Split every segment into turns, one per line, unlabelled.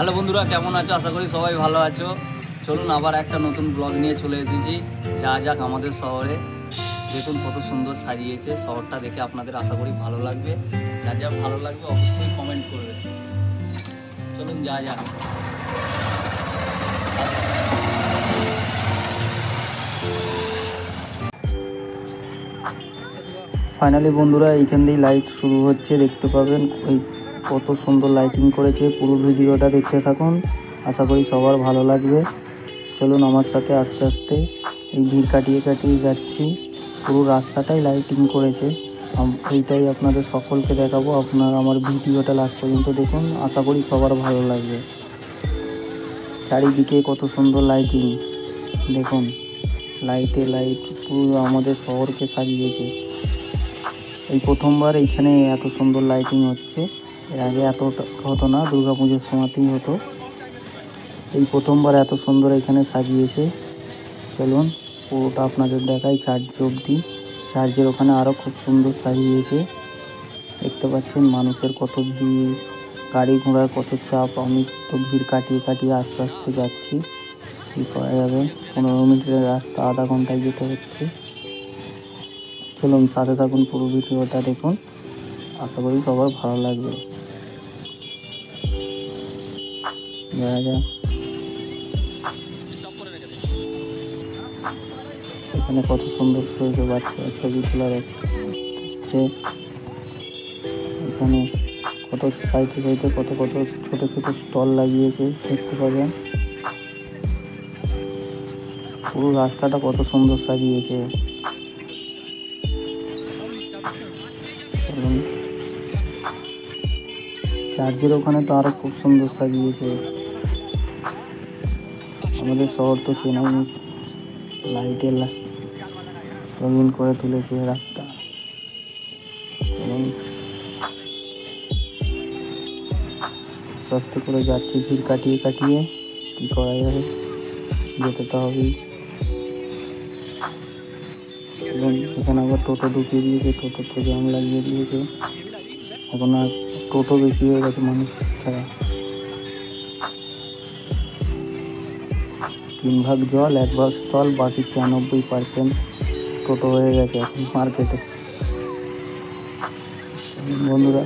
Hello বন্ধুরা, কেমন আছো? আশা করি সবাই ভালো আছো। চলুন আবার একটা নতুন ব্লগ নিয়ে চলে এসেছি। যা যাক আমাদের শহরে, দেখুন কত সুন্দর সাজিয়েছে শহরটা। দেখে আপনাদের আশা করি ভালো লাগবে। যা যা ভালো লাগবে অবশ্যই কমেন্ট করবে। চলুন যা যাক। ফাইনালি বন্ধুরা, এইখান দিয়ে লাইট শুরু হচ্ছে, দেখতে পাবেন ওই কত সুন্দর লাইটিং করেছে। পুরো ভিডিওটা দেখতে থাকুন, আশা করি সবার ভালো লাগবে। চলুন আমার সাথে আস্তে আস্তে এই ভিড় কাটিয়ে কাটিয়ে যাচ্ছি। পুরো রাস্তাটাই লাইটিং করেছে, এইটাই আপনাদের সকলকে দেখাবো। আপনারা আমার ভিডিওটা লাস্ট পর্যন্ত দেখুন, আশা করি সবার ভালো লাগবে। চারিদিকে কত সুন্দর লাইটিং, দেখুন লাইটে লাইট পুরো আমাদের শহরকে সাজিয়েছে। এই প্রথমবার এইখানে এত সুন্দর লাইটিং হচ্ছে, এর আগে এত হতো না, দুর্গাপুজোর সময়তেই হতো। এই প্রথমবার এত সুন্দর এখানে সাজিয়েছে। চলুন পুরোটা আপনাদের দেখাই চার্চ অবধি। চার্চের ওখানে আরও খুব সুন্দর সাজিয়েছে, দেখতে পাচ্ছেন মানুষের কত ভিড়, গাড়ি ঘোড়ার কত চাপ। আমি তো ভিড় কাটিয়ে কাটিয়ে আস্তে আস্তে যাচ্ছি, কী করা যাবে। 15 মিনিটের রাস্তা আধা ঘন্টায় যেতে হচ্ছে। চলুন সাথে থাকুন, পুরো ভিডিওটা দেখুন, আশা করি সবার ভালো লাগবে। এখানে কত সুন্দর করেছে বাচ্চারা ছবি তোলার। এখানে কত সাইডে সাইডে কত কত ছোট ছোট স্টল লাগিয়েছে, দেখতে পাবেন। পুরো রাস্তাটা কত সুন্দর সাজিয়েছে। চার্চের ওখানে তো আরো খুব সুন্দর সাজিয়েছে। আমাদের শহর তো চেনা মুশকিল, লাইটে রঙিন করে তুলেছে রাতটা। এবং আস্তে আস্তে করে যাচ্ছি ভিড় কাটিয়ে কাটিয়ে, কী করা যাবে, যেতে তো হবেই। এবং এখানে আবার টোটো ঢুকিয়ে দিয়েছে, টোটোতে জ্যাম লাগিয়ে দিয়েছে। এখন আর টোটো বেশি হয়ে গেছে মানুষ ছাড়া। 3 ভাগ জল 1 ভাগ স্থল, বাকি 96% টোটো হয়ে গেছে এখন মার্কেটে। বন্ধুরা,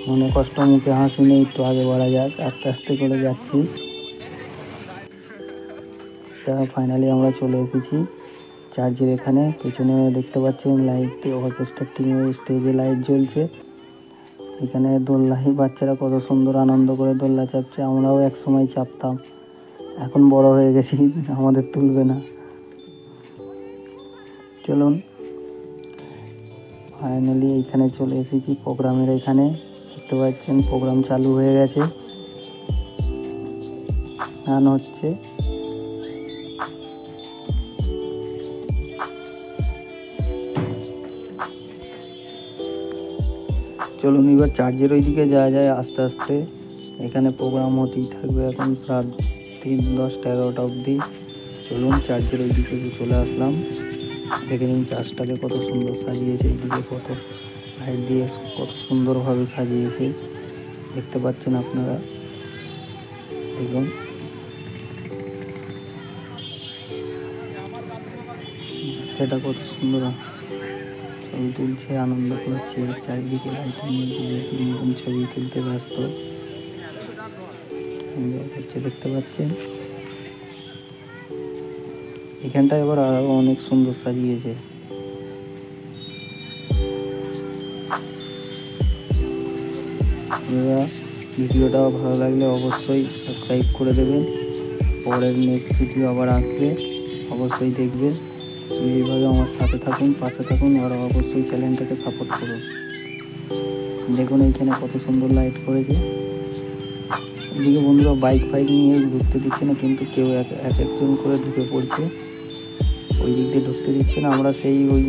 মনে কষ্ট মুখে হাসি নেই, একটু আগে বাড়া যাক, আস্তে আস্তে করে যাচ্ছি। ফাইনালি আমরা চলে এসেছি চার্চের এখানে। পেছনে দেখতে পাচ্ছেন লাইট, অর্কেস্ট্রার টিমের স্টেজে লাইট জ্বলছে। এখানে দোলনায় বাচ্চারা কত সুন্দর আনন্দ করে দোলনা চাপছে। আমরাও এক সময় চাপতাম, এখন বড় হয়ে গেছি, আমাদের তুলবে না। চলুন ফাইনালি এইখানে চলে এসেছি প্রোগ্রামের এখানে। দেখতে পাচ্ছেন প্রোগ্রাম চালু হয়ে গেছে, গান হচ্ছে। চলুন এবার চার্চের ওইদিকে যাওয়া যায় আস্তে আস্তে। এখানে প্রোগ্রাম হতেই থাকবে এখন রাত 3, 10টা 11টা অবধি। চলুন চার্চের ওইদিকে চলে আসলাম। দেখে নিন চার্চটাকে কত সুন্দর সাজিয়েছে, এইদিকে কত লাইট দিয়ে কত সুন্দরভাবে সাজিয়েছে, দেখতে পাচ্ছেন আপনারা। দেখুন বাচ্চাটা কত সুন্দর ছবি তুলছে, আনন্দ করছে। চারিদিকে লাইটিং দিয়ে 3 ছবি তুলতে ব্যস্ত হচ্ছে, দেখতে পাচ্ছেন। এখানটা এবার আরো অনেক সুন্দর সাজিয়েছে। ভিডিওটা ভালো লাগলে অবশ্যই সাবস্ক্রাইব করে দেবেন। পরের নেক্সট ভিডিও আবার আসবে, অবশ্যই দেখবেন। এইভাবে আমার সাথে থাকুন, পাশে থাকুন, আর অবশ্যই চ্যানেলটাকে সাপোর্ট করুন। দেখুন এইখানে কত সুন্দর লাইট করেছে। এদিকে বন্ধুরা বাইক ফাইক নিয়ে ঢুকতে দিচ্ছে না, কিন্তু কেউ এক একজন করে ঢুকে পড়ছে। ওই দিক দিয়ে ঢুকতে দিচ্ছে না, আমরা সেই ওই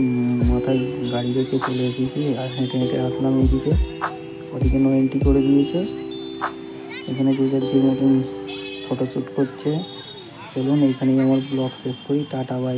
মাথায় গাড়ি রেখে চলে এসেছি আর হেঁটে হেঁটে আসলাম এইদিকে। ওদিকে নো এন্ট্রি করে দিয়েছে। এখানে যে যার যে মতন ফটোশ্যুট করছে। চলুন এইখানেই আমার ব্লগ শেষ করি, টাটা বাই।